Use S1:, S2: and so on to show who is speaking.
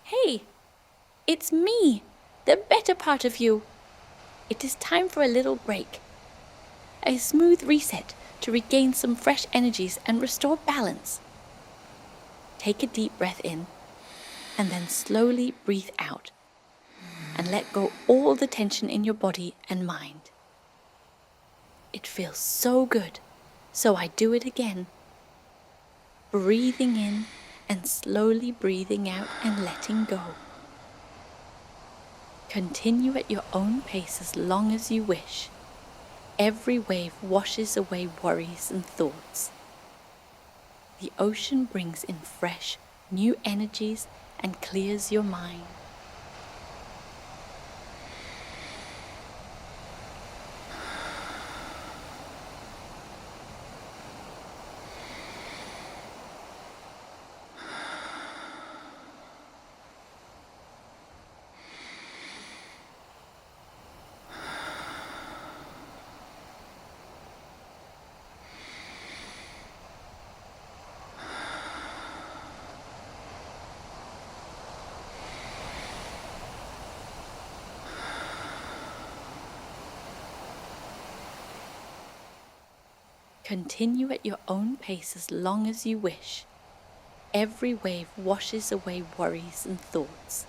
S1: Hey, it's me, the better part of you. It is time for a little break. A smooth reset to regain some fresh energies and restore balance. Take a deep breath in and then slowly breathe out and let go all the tension in your body and mind. It feels so good, so I do it again. Breathing in and slowly breathing out and letting go. Continue at your own pace as long as you wish. Every wave washes away worries and thoughts. The ocean brings in fresh, new energies and clears your mind. Continue at your own pace as long as you wish. Every wave washes away worries and thoughts.